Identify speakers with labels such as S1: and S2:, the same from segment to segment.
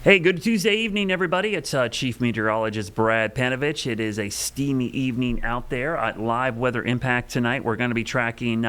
S1: Hey, good Tuesday evening, everybody. It's Chief Meteorologist Brad Panovich. It is a steamy evening out there at Live Weather Impact tonight. We're going to be tracking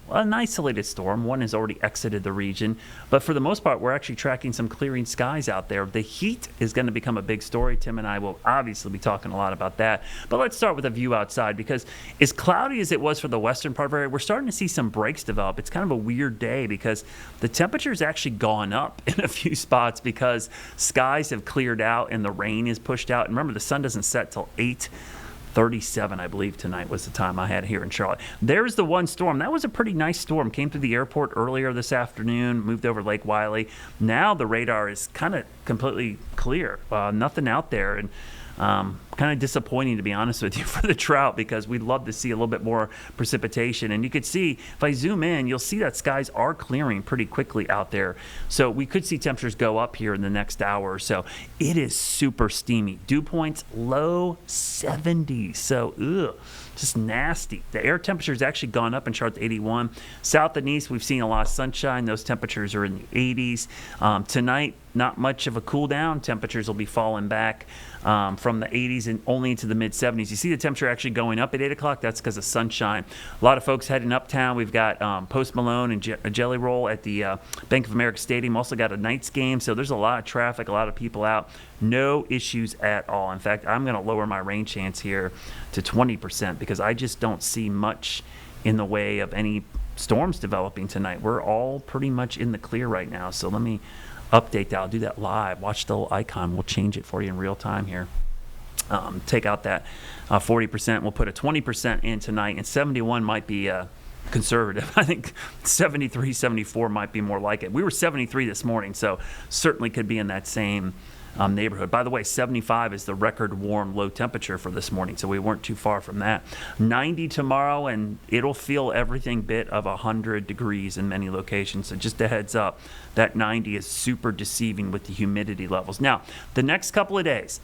S1: an isolated storm. One has already exited the region, but for the most part, we're actually tracking some clearing skies out there. The heat is going to become a big story. Tim and I will obviously be talking a lot about that, but let's start with a view outside because as cloudy as it was for the western part of our area, we're starting to see some breaks develop. It's kind of a weird day because the temperature's actually gone up in a few spots because skies have cleared out and the rain is pushed out. And remember, the sun doesn't set till 8:37, I believe, tonight was the time I had here in Charlotte. There's the one storm. That was a pretty nice storm. Came through the airport earlier this afternoon, moved over Lake Wiley. Now the radar is kind of completely clear. Nothing out there. And kind of disappointing, to be honest with you, for the trout because we'd love to see a little bit more precipitation. And you could see, if I zoom in, you'll see that skies are clearing pretty quickly out there. So we could see temperatures go up here in the next hour or so. It is super steamy. Dew points low 70s. So, just nasty. The air temperature has actually gone up in Charlotte to 81. South and east, we've seen a lot of sunshine. Those temperatures are in the 80s. Tonight, not much of a cool down. Temperatures will be falling back from the 80s and only into the mid-70s. You see the temperature actually going up at 8 o'clock. That's because of sunshine. A lot of folks heading uptown. We've got Post Malone and Jelly Roll at the Bank of America Stadium. Also got a Knights game. So there's a lot of traffic, a lot of people out. No issues at all. In fact, I'm going to lower my rain chance here to 20% because I just don't see much in the way of any storms developing tonight. We're all pretty much in the clear right now. So let me update that. I'll do that live. Watch the little icon. We'll change it for you in real time here. Take out that 40%. We'll put a 20% in tonight, and 71 might be conservative. I think 73, 74 might be more like it. We were 73 this morning, so certainly could be in that same neighborhood. By the way, 75 is the record warm low temperature for this morning, so we weren't too far from that. 90 tomorrow, and it'll feel everything bit of 100 degrees in many locations. So just a heads up, that 90 is super deceiving with the humidity levels. Now, the next couple of days,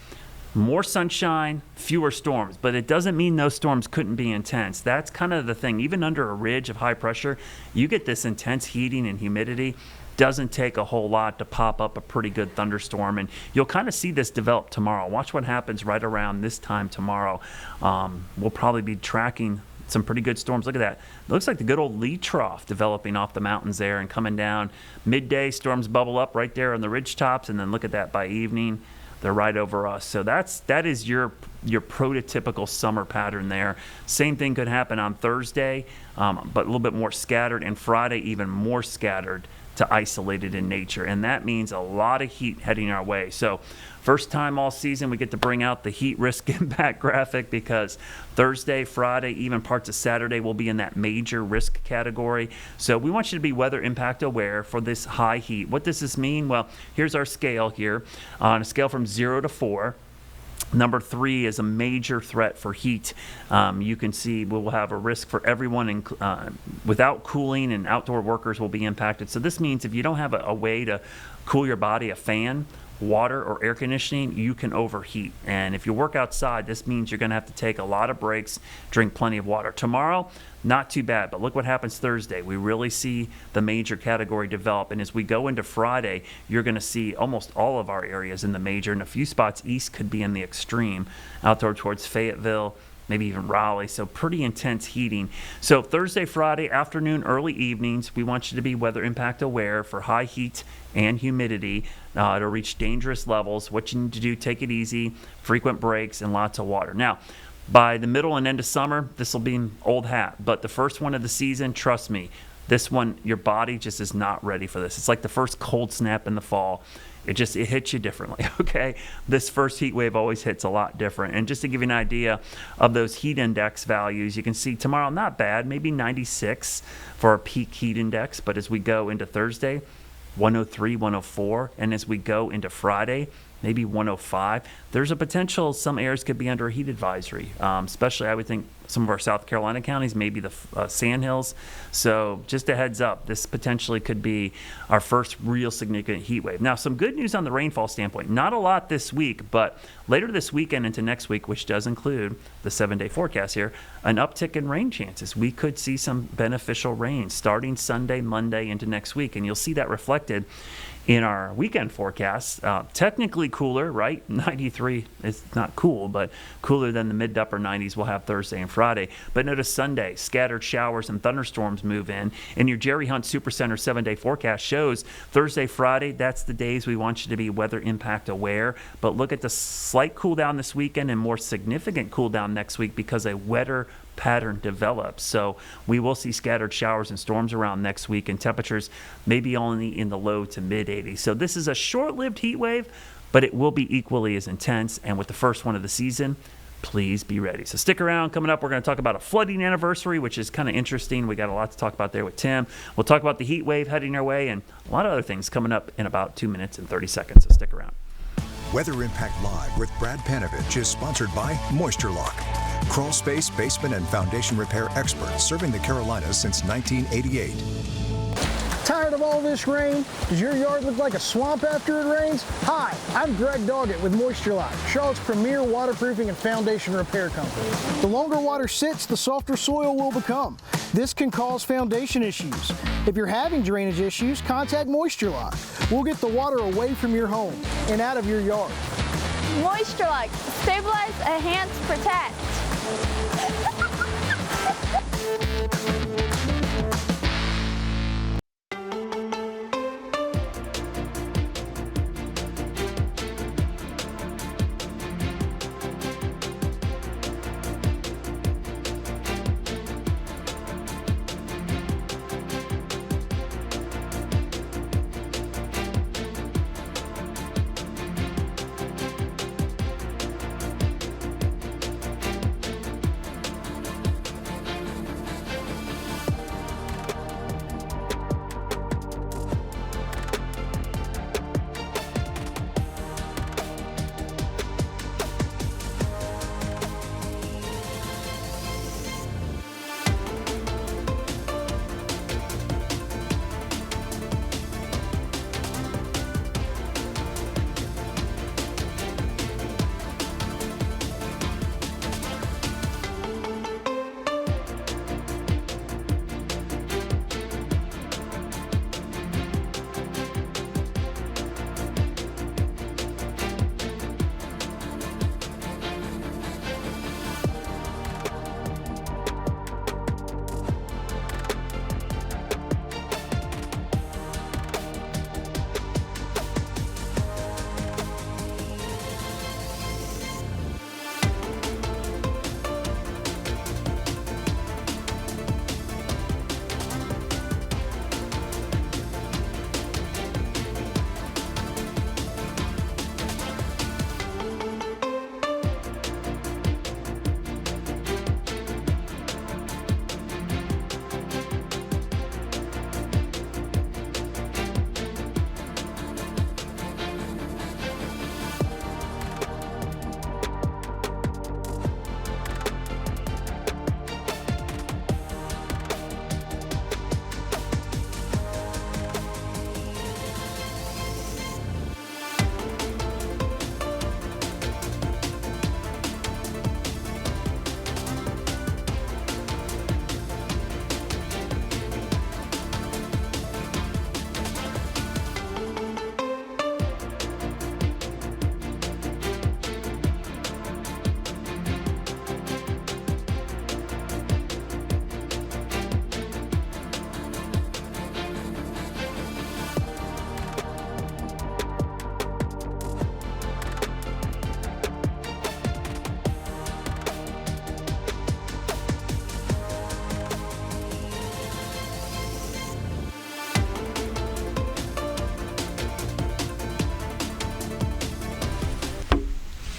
S1: more sunshine, fewer storms, but it doesn't mean those storms couldn't be intense. That's kind of the thing. Even under a ridge of high pressure, you get this intense heating and humidity. Doesn't take a whole lot to pop up a pretty good thunderstorm, and you'll kind of see this develop tomorrow. Watch what happens right around this time tomorrow. We'll probably be tracking some pretty good storms. Look at that. It looks like the good old Lee Trough developing off the mountains there and coming down. Midday, storms bubble up right there on the ridge tops, and then look at that by evening. They're right over us. So that is your prototypical summer pattern there. Same thing could happen on Thursday, but a little bit more scattered, and Friday even more scattered to isolated in nature, and that means a lot of heat heading our way. So first time all season we get to bring out the heat risk impact graphic because Thursday, Friday, even parts of Saturday will be in that major risk category. So we want you to be weather impact aware for this high heat. What does this mean? Well, here's our scale here. On a scale from 0 to 4, number 3 is a major threat for heat. You can see we will have a risk for everyone without cooling, and outdoor workers will be impacted. So this means if you don't have a way to cool your body, a fan, water, or air conditioning, you can overheat. And if you work outside, this means you're going to have to take a lot of breaks, drink plenty of water. Tomorrow, not too bad, but look what happens Thursday. We really see the major category develop, and as we go into Friday, you're going to see almost all of our areas in the major, and a few spots east could be in the extreme, out there towards Fayetteville, maybe even Raleigh. So pretty intense heating. So Thursday, Friday, afternoon, early evenings, we want you to be weather impact aware for high heat and humidity to reach dangerous levels. What you need to do, take it easy, frequent breaks, and lots of water. Now, by the middle and end of summer, this will be old hat. But the first one of the season, trust me, this one, your body just is not ready for this. It's like the first cold snap in the fall. It hits you differently, okay? This first heat wave always hits a lot different. And just to give you an idea of those heat index values, you can see tomorrow, not bad, maybe 96 for our peak heat index. But as we go into Thursday, 103, 104. And as we go into Friday, maybe 105. There's a potential some areas could be under a heat advisory, especially I would think some of our South Carolina counties, maybe the Sandhills. So just a heads up, this potentially could be our first real significant heat wave. Now, some good news on the rainfall standpoint. Not a lot this week, but later this weekend into next week, which does include the 7-day forecast here, an uptick in rain chances. We could see some beneficial rain starting Sunday, Monday into next week, and you'll see that reflected in our weekend forecast. Technically cooler, right? 93 is not cool, but cooler than the mid to upper 90s we'll have Thursday and Friday. But notice Sunday, scattered showers and thunderstorms move in. And your Jerry Hunt Supercenter 7-day forecast shows Thursday, Friday, that's the days we want you to be weather impact aware. But look at the slight cool down this weekend and more significant cool down next week because a wetter pattern develops. So we will see scattered showers and storms around next week, and temperatures maybe only in the low to mid 80s. So this is a short-lived heat wave, but it will be equally as intense. And with the first one of the season, please be ready. So stick around. Coming up, we're going to talk about a flooding anniversary, which is kind of interesting. We got a lot to talk about there with Tim. We'll talk about the heat wave heading our way and a lot of other things coming up in about 2 minutes and 30 seconds. So stick around.
S2: Weather Impact Live with Brad Panovich is sponsored by Moisture Lock, crawl space, basement, and foundation repair experts serving the Carolinas since 1988.
S3: Tired of all this rain? Does your yard look like a swamp after it rains? Hi, I'm Greg Doggett with Moisture Lock, Charlotte's premier waterproofing and foundation repair company. The longer water sits, the softer soil will become. This can cause foundation issues. If you're having drainage issues, contact Moisture Lock. We'll get the water away from your home and out of your yard.
S4: Moisture Lock, stabilize, enhance, protect.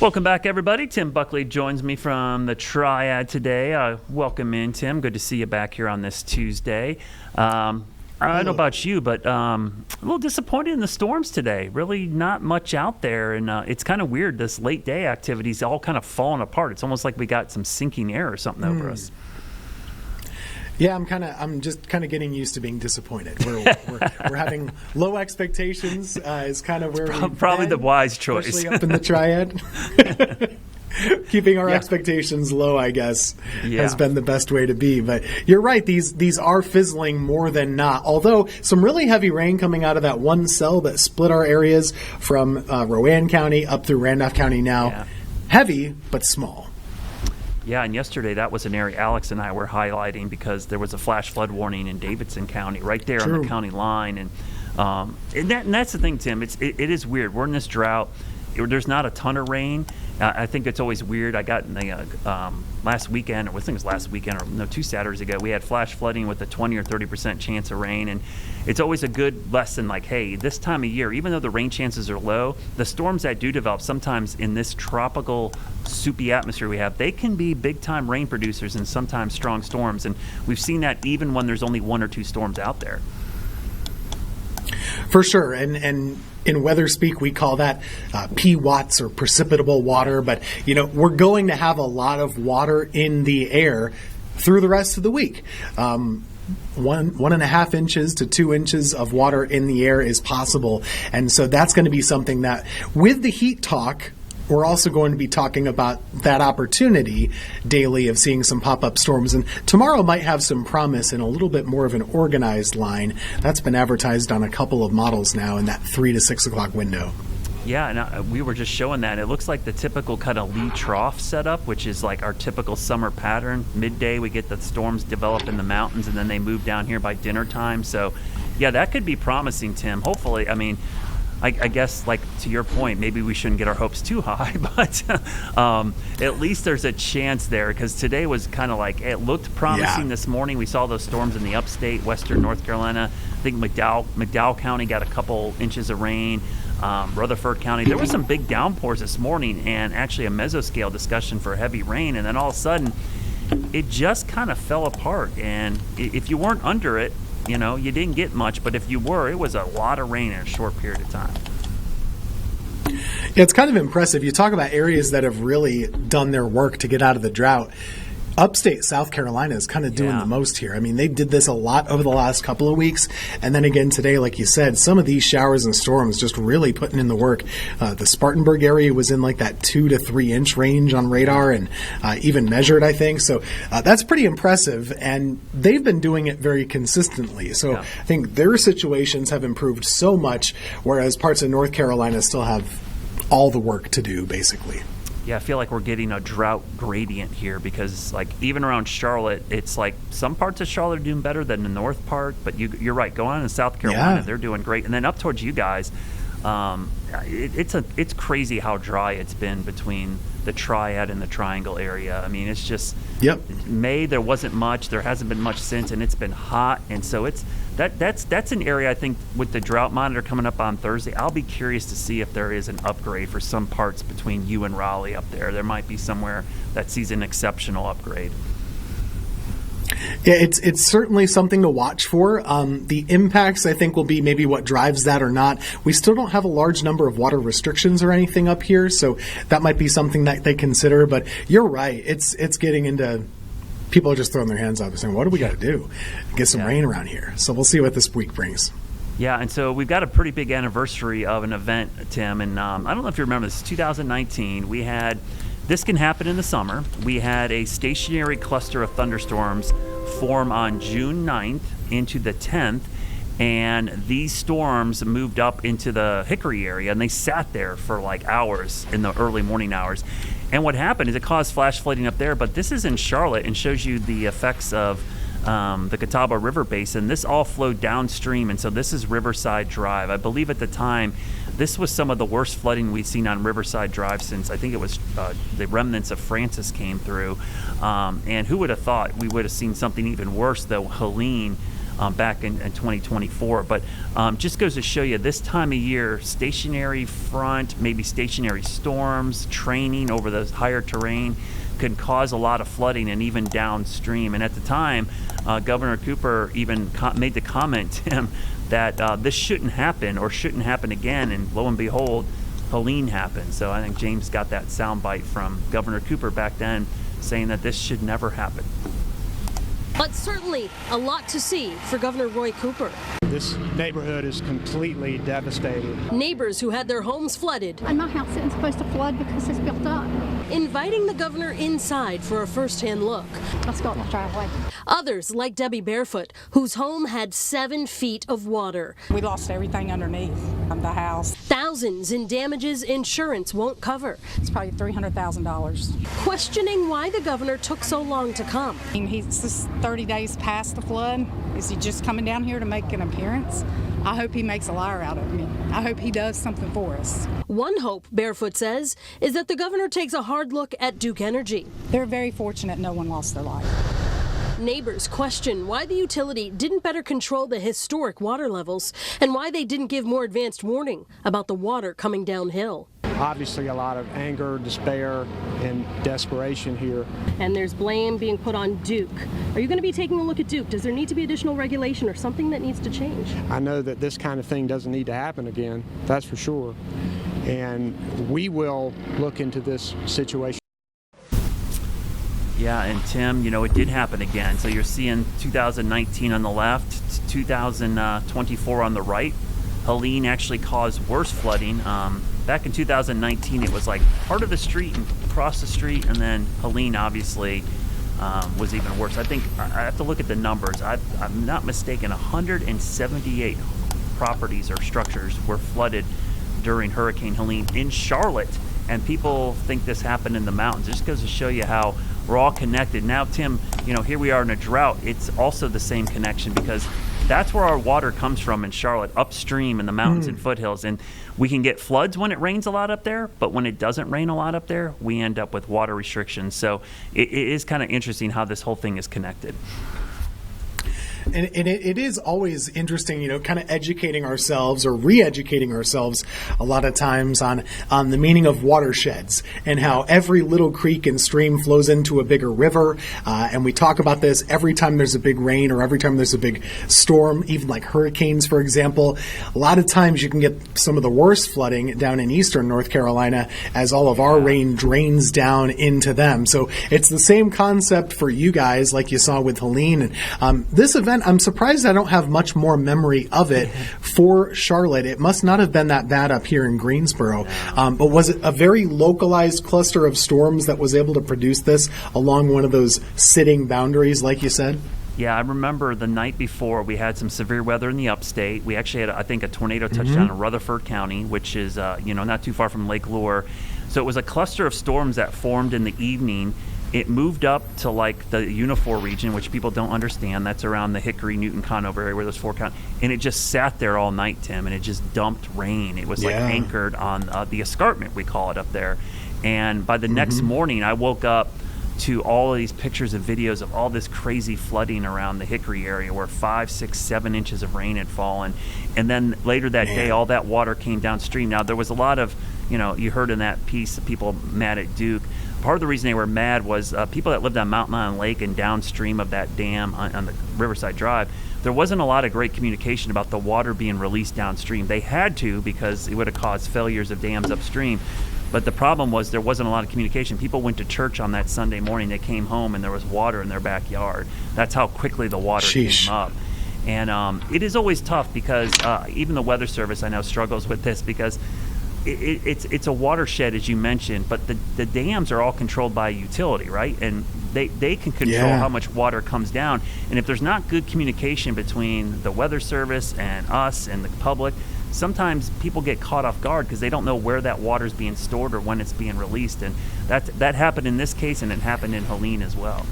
S1: Welcome back, everybody. Tim Buckley joins me from the Triad today. Welcome in, Tim. Good to see you back here on this Tuesday. I don't know about you, but a little disappointed in the storms today. Really not much out there, and it's kind of weird. This late day activity's all kind of falling apart. It's almost like we got some sinking air or something over us.
S5: Yeah, I'm just kind of getting used to being disappointed. We're having low expectations. Is kind of where we've
S1: probably
S5: been,
S1: the wise choice,
S5: especially up in the Triad. Keeping our
S1: Yeah.
S5: expectations low, I guess,
S1: Yeah.
S5: has been the best way to be. But you're right; these are fizzling more than not. Although some really heavy rain coming out of that one cell that split our areas from Rowan County up through Randolph County now.
S1: Yeah.
S5: Heavy, but small.
S1: Yeah, and yesterday that was an area Alex and I were highlighting because there was a flash flood warning in Davidson County, right there on
S5: True.
S1: the county line, and that's the thing, Tim. It is weird. We're in this drought. There's not a ton of rain. I think it's always weird. I got in the last weekend, or I think it was last weekend, or no, 2 Saturdays ago, we had flash flooding with a 20 or 30% chance of rain, and it's always a good lesson. Like, hey, this time of year, even though the rain chances are low, the storms that do develop sometimes in this tropical, soupy atmosphere we have, they can be big-time rain producers and sometimes strong storms, and we've seen that even when there's only 1 or 2 storms out there.
S5: For sure, and in weather speak, we call that P-watts or precipitable water. But, we're going to have a lot of water in the air through the rest of the week. 1.5 inches to 2 inches of water in the air is possible. And so that's going to be something that, with the heat talk, we're also going to be talking about that opportunity daily of seeing some pop-up storms. And tomorrow might have some promise in a little bit more of an organized line. That's been advertised on a couple of models now in that 3 to 6 o'clock window.
S1: Yeah, and we were just showing that. It looks like the typical kind of lee trough setup, which is like our typical summer pattern. Midday, we get the storms develop in the mountains, and then they move down here by dinner time. So, yeah, that could be promising, Tim. Hopefully, I guess, like, to your point, maybe we shouldn't get our hopes too high, but at least there's a chance there, because today was kind of like, it looked promising this morning. We saw those storms in the upstate, western North Carolina. I think McDowell County got a couple inches of rain. Rutherford County, there were some big downpours this morning, and actually a mesoscale discussion for heavy rain, and then all of a sudden, it just kind of fell apart, and if you weren't under it, you didn't get much, but if you were, it was a lot of rain in a short period of time.
S5: Yeah, it's kind of impressive. You talk about areas that have really done their work to get out of the drought. Upstate South Carolina is kind of doing the most here. They did this a lot over the last couple of weeks. And then again today, like you said, some of these showers and storms just really putting in the work. The Spartanburg area was in like that 2 to 3 inch range on radar and even measured, I think. So that's pretty impressive. And they've been doing it very consistently. So I think their situations have improved so much, whereas parts of North Carolina still have all the work to do, basically.
S1: Yeah, I feel like we're getting a drought gradient here because, like, even around Charlotte, it's like some parts of Charlotte are doing better than the north part. But you're right. Going on in South Carolina, they're doing great. And then up towards you guys, it's crazy how dry it's been between the Triad and the Triangle area. It's just May there wasn't much. There hasn't been much since, and it's been hot. And so that's an area I think with the drought monitor coming up on Thursday, I'll be curious to see if there is an upgrade for some parts between you and Raleigh up there. There might be somewhere that sees an exceptional upgrade.
S5: Yeah, it's certainly something to watch for. The impacts, I think, will be maybe what drives that or not. We still don't have a large number of water restrictions or anything up here, so that might be something that they consider. But you're right. It's getting into people are just throwing their hands up and saying, what do we got to do? Get some rain around here. So we'll see what this week brings.
S1: Yeah, and so we've got a pretty big anniversary of an event, Tim, and I don't know if you remember this, 2019, we had, this can happen in the summer, we had a stationary cluster of thunderstorms form on June 9th into the 10th, and these storms moved up into the Hickory area, and they sat there for like hours in the early morning hours. And what happened is it caused flash flooding up there, but this is in Charlotte and shows you the effects of the Catawba River basin. This all flowed downstream, and so this is Riverside Drive. I believe at the time, this was some of the worst flooding we've seen on Riverside Drive since I think it was the remnants of Francis came through. And who would have thought we would have seen something even worse, though, Helene, back in 2024. But just goes to show you, this time of year, stationary front, maybe stationary storms, training over the higher terrain could cause a lot of flooding and even downstream. And at the time, Governor Cooper even made the comment, Tim, that this shouldn't happen or shouldn't happen again. And lo and behold, Helene happened. So I think James got that soundbite from Governor Cooper back then saying that this should never happen.
S6: But certainly a lot to see for Governor Roy Cooper.
S7: This neighborhood is completely devastated.
S6: Neighbors who had their homes flooded.
S8: And my house isn't supposed to flood because it's built up.
S6: Inviting the governor inside for a first-hand look.
S8: Let's go in the driveway.
S6: Others, like Debbie Barefoot, whose home had 7 feet of water.
S9: We lost everything underneath the house.
S6: Thousands in damages insurance won't cover.
S9: It's probably $300,000.
S6: Questioning why the governor took so long to come.
S9: He's just 30 days past the flood. Is he just coming down here to make an appearance? I hope he makes a liar out of me. I hope he does something for us.
S6: One hope, Barefoot says, is that the governor takes a hard look at Duke Energy.
S9: They're very fortunate no one lost their life.
S6: Neighbors question why the utility didn't better control the historic water levels and why they didn't give more advanced warning about the water coming downhill.
S7: Obviously a lot of anger, despair, and desperation here.
S6: And there's blame being put on Duke. Are you going to be taking a look at Duke? Does there need to be additional regulation or something that needs to change?
S7: I know that this kind of thing doesn't need to happen again, that's for sure. And we will look into this situation.
S1: Yeah, and Tim, it did happen again. So you're seeing 2019 on the left, 2024 on the right. Helene actually caused worse flooding. Back in 2019, it was like part of the street and across the street, and then Helene obviously was even worse. I think I have to look at the numbers. I'm not mistaken, 178 properties or structures were flooded during Hurricane Helene in Charlotte. And people think this happened in the mountains. It just goes to show you how we're all connected. Now, Tim, here we are in a drought. It's also the same connection because that's where our water comes from in Charlotte, upstream in the mountains and foothills. And we can get floods when it rains a lot up there, but when it doesn't rain a lot up there, we end up with water restrictions. So it is kind of interesting how this whole thing is connected.
S5: And it is always interesting, kind of educating ourselves or re-educating ourselves a lot of times on the meaning of watersheds and how every little creek and stream flows into a bigger river. And we talk about this every time there's a big rain or every time there's a big storm, even like hurricanes, for example. A lot of times you can get some of the worst flooding down in eastern North Carolina as all of our rain drains down into them. So it's the same concept for you guys like you saw with Helene. And this event, I'm surprised I don't have much more memory of it for Charlotte. It must not have been that bad up here in Greensboro. But was it a very localized cluster of storms that was able to produce this along one of those sitting boundaries, like you said?
S1: Yeah, I remember the night before we had some severe weather in the upstate. We actually had, I think, a tornado touchdown in Rutherford County, which is, not too far from Lake Lure. So it was a cluster of storms that formed in the evening. It moved up to like the Unifor region, which people don't understand. That's around the Hickory, Newton, Conover area where those 4 counties. And it just sat there all night, Tim, and it just dumped rain. It was like anchored on the escarpment, we call it up there. And by the next morning, I woke up to all of these pictures and videos of all this crazy flooding around the Hickory area where 5, 6, 7 inches of rain had fallen. And then later that day, all that water came downstream. Now, there was a lot of, you heard in that piece, people mad at Duke. Part of the reason they were mad was people that lived on Mountain Island Lake and downstream of that dam on the Riverside Drive, there wasn't a lot of great communication about the water being released downstream. They had to because it would have caused failures of dams upstream. But the problem was there wasn't a lot of communication. People went to church on that Sunday morning. They came home and there was water in their backyard. That's how quickly the water came up. And it is always tough because even the Weather Service, I know, struggles with this because it's a watershed, as you mentioned, but the dams are all controlled by a utility, right? And they can control how much water comes down. And if there's not good communication between the Weather Service and us and the public, sometimes people get caught off guard because they don't know where that water is being stored or when it's being released. And that happened in this case, and it happened in Helene as well.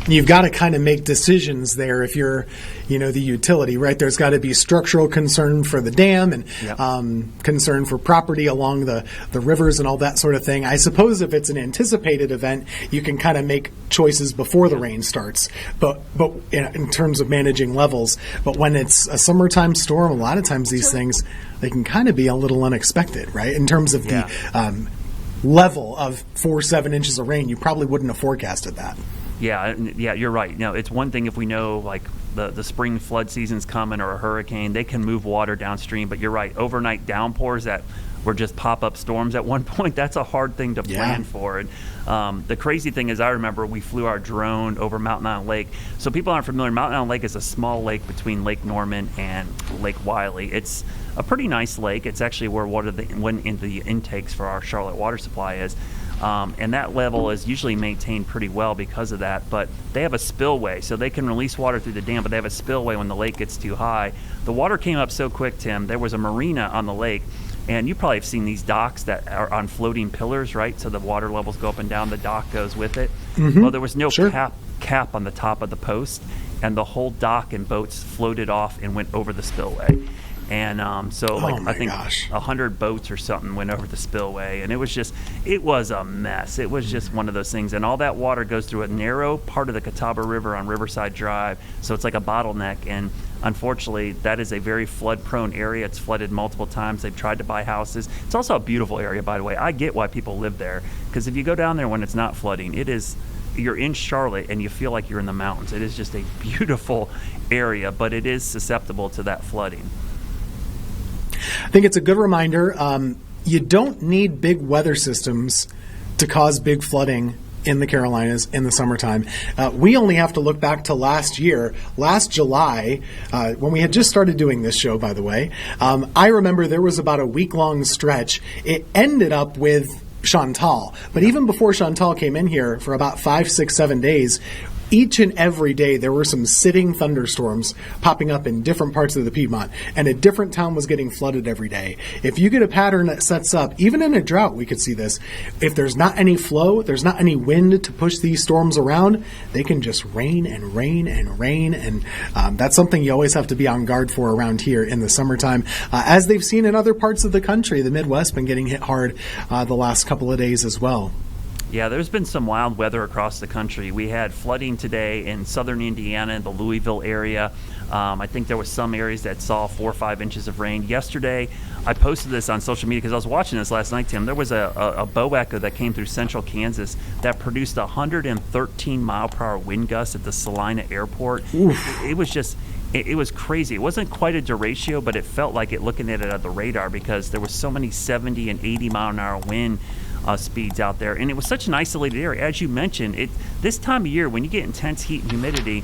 S5: You've got to kind of make decisions there if you're, the utility, right? There's got to be structural concern for the dam and concern for property along the rivers and all that sort of thing. I suppose if it's an anticipated event, you can kind of make choices before the rain starts, but in terms of managing levels. But when it's a summertime storm, a lot of times these things, they can kind of be a little unexpected, right? In terms of the level of 4-7 inches of rain, you probably wouldn't have forecasted that.
S1: Yeah, you're right. Now, it's one thing if we know like the spring flood season's coming or a hurricane, they can move water downstream. But you're right, overnight downpours that were just pop-up storms at one point. That's a hard thing to plan for. And the crazy thing is, I remember we flew our drone over Mountain Island Lake. So people aren't familiar, Mountain Island Lake is a small lake between Lake Norman and Lake Wiley. It's a pretty nice lake. It's actually where one of the intakes for our Charlotte water supply is. And that level is usually maintained pretty well because of that. But they have a spillway, so they can release water through the dam, but they have a spillway when the lake gets too high. The water came up so quick, Tim. There was a marina on the lake, and you probably have seen these docks that are on floating pillars, right? So the water levels go up and down, the dock goes with it. Well, there was no cap on the top of the post, and the whole dock and boats floated off and went over the spillway. And I think 100 boats or something went over the spillway, and it was a mess. It was just one of those things, and all that water goes through a narrow part of the Catawba River on Riverside Drive, so it's like a bottleneck, and unfortunately that is a very flood-prone area. It's flooded multiple times. They've tried to buy houses. It's also a beautiful area, by the way. I get why people live there, because if you go down there when it's not flooding, you're in Charlotte and you feel like you're in the mountains. It is just a beautiful area, but it is susceptible to that flooding.
S5: I think it's a good reminder. You don't need big weather systems to cause big flooding in the Carolinas in the summertime. We only have to look back to last July, when we had just started doing this show, by the way. I remember there was about a week-long stretch. It ended up with Chantal. But even before Chantal came in here, for about 5, 6, 7 days, each and every day there were some sitting thunderstorms popping up in different parts of the Piedmont, and a different town was getting flooded every day. If you get a pattern that sets up, even in a drought we could see this, if there's not any flow, there's not any wind to push these storms around, they can just rain and rain and rain, and that's something you always have to be on guard for around here in the summertime. As they've seen in other parts of the country, the Midwest been getting hit hard the last couple of days as well.
S1: Yeah, there's been some wild weather across the country. We had flooding today in southern Indiana, the Louisville area. I think there was some areas that saw 4 or 5 inches of rain. Yesterday, I posted this on social media because I was watching this last night, Tim. There was a bow echo that came through central Kansas that produced 113 mile per hour wind gusts at the Salina airport. It was crazy. It wasn't quite a derecho, but it felt like it looking at it on the radar because there was so many 70 and 80 mile an hour wind speeds out there, and it was such an isolated area. As you mentioned, this time of year when you get intense heat and humidity,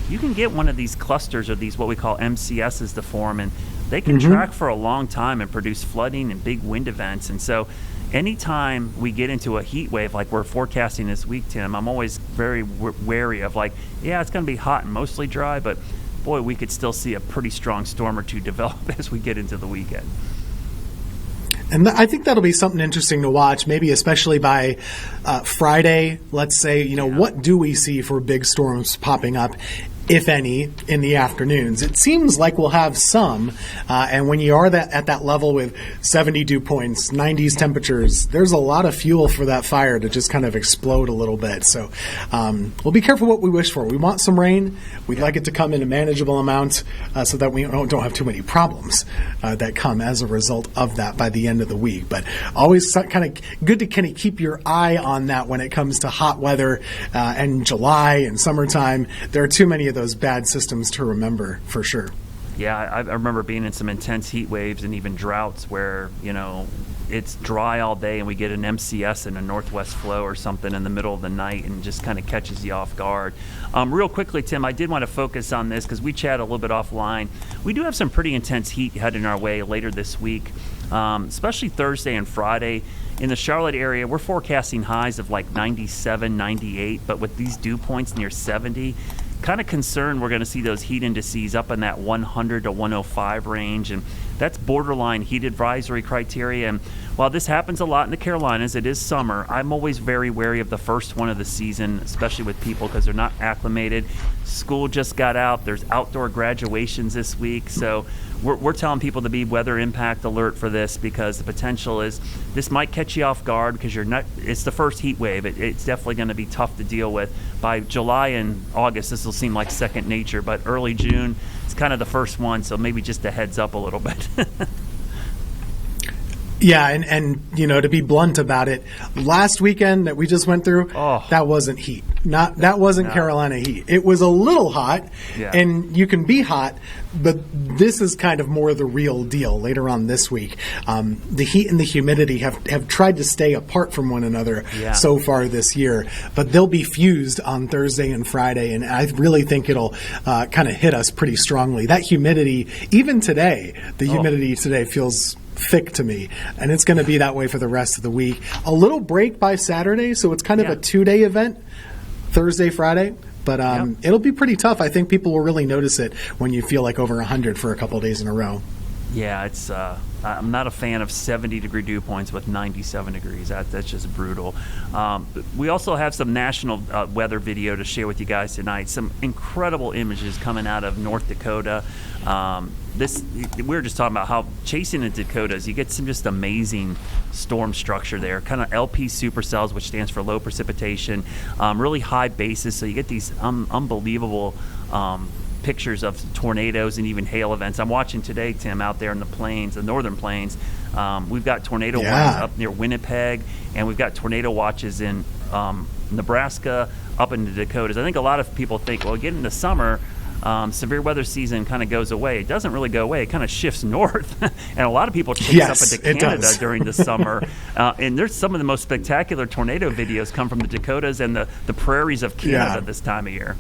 S1: you can get one of these clusters or these what we call MCSs to form, and they can track for a long time and produce flooding and big wind events. And so anytime we get into a heat wave like we're forecasting this week, Tim, I'm always very wary of it's going to be hot and mostly dry, but boy, we could still see a pretty strong storm or two develop as we get into the weekend.
S5: And I think that'll be something interesting to watch, maybe especially by Friday. Let's say, what do we see for big storms popping up, if any, in the afternoons? It seems like we'll have some, and when you are at that level with 70 dew points, 90s temperatures, there's a lot of fuel for that fire to just kind of explode a little bit. So we'll be careful what we wish for. We want some rain. We'd like it to come in a manageable amount so that we don't have too many problems that come as a result of that by the end of the week. But always kind of good to kind of keep your eye on that when it comes to hot weather and July and summertime. There are too many of those bad systems to remember for sure.
S1: Yeah, I remember being in some intense heat waves and even droughts where, it's dry all day and we get an MCS and a northwest flow or something in the middle of the night and just kind of catches you off guard. Real quickly, Tim, I did want to focus on this because we chat a little bit offline. We do have some pretty intense heat heading our way later this week, especially Thursday and Friday. In the Charlotte area, we're forecasting highs of like 97, 98, but with these dew points near 70, kind of concerned we're going to see those heat indices up in that 100 to 105 range, and that's borderline heat advisory criteria. And while this happens a lot in the Carolinas, it is summer, I'm always very wary of the first one of the season, especially with people because they're not acclimated. School just got out. There's outdoor graduations this week, so we're telling people to be weather impact alert for this because the potential is this might catch you off guard because it's the first heat wave. It's definitely going to be tough to deal with. By July and August, this will seem like second nature, but early June, it's kind of the first one, so maybe just a heads up a little bit.
S5: Yeah, and to be blunt about it, last weekend that we just went through, that wasn't heat. That wasn't Carolina heat. It was a little hot, and you can be hot, but this is kind of more the real deal later on this week. The heat and the humidity have tried to stay apart from one another so far this year, but they'll be fused on Thursday and Friday, and I really think it'll kind of hit us pretty strongly. That humidity, even today, the humidity today feels thick to me, and it's going to be that way for the rest of the week. A little break by Saturday, so it's kind of a 2-day event, Thursday, Friday, but it'll be pretty tough. I think people will really notice it when you feel like over 100 for a couple of days in a row.
S1: Yeah, it's. I'm not a fan of 70-degree dew points with 97 degrees. That's just brutal. We also have some national weather video to share with you guys tonight. Some incredible images coming out of North Dakota. We were just talking about how chasing the Dakotas, you get some just amazing storm structure there. Kind of LP supercells, which stands for low precipitation, really high bases. So you get these unbelievable pictures of tornadoes and even hail events. I'm watching today, Tim, out there in the plains, the northern plains. We've got tornado warnings up near Winnipeg, and we've got tornado watches in Nebraska, up in the Dakotas. I think a lot of people think, well, getting into summer, severe weather season kind of goes away. It doesn't really go away. It kind of shifts north. And a lot of people chase up into Canada during the summer. And there's some of the most spectacular tornado videos come from the Dakotas and the prairies of Canada this time of year.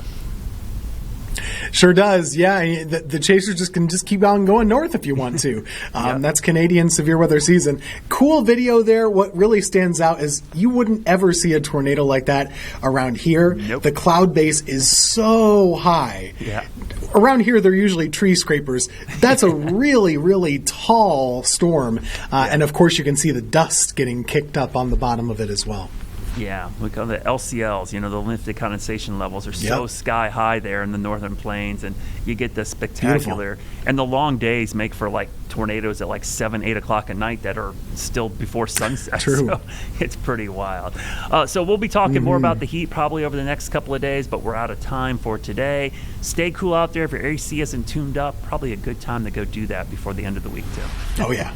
S5: Sure does, yeah. The chasers can keep on going north if you want to. That's Canadian severe weather season. Cool video there. What really stands out is you wouldn't ever see a tornado like that around here.
S1: Nope.
S5: The cloud base is so high.
S1: Yeah.
S5: Around here, they're usually tree scrapers. That's a really, really tall storm. And, of course, you can see the dust getting kicked up on the bottom of it as well.
S1: Yeah, we call the LCLs, the limited condensation levels are so sky high there in the northern plains, and you get the spectacular. Beautiful. And the long days make for like tornadoes at like 7, 8 o'clock at night that are still before sunset.
S5: True.
S1: So it's pretty wild. So we'll be talking more about the heat probably over the next couple of days, but we're out of time for today. Stay cool out there. If your AC isn't tuned up, probably a good time to go do that before the end of the week, Tim.
S5: Oh, yeah.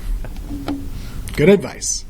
S5: Good advice.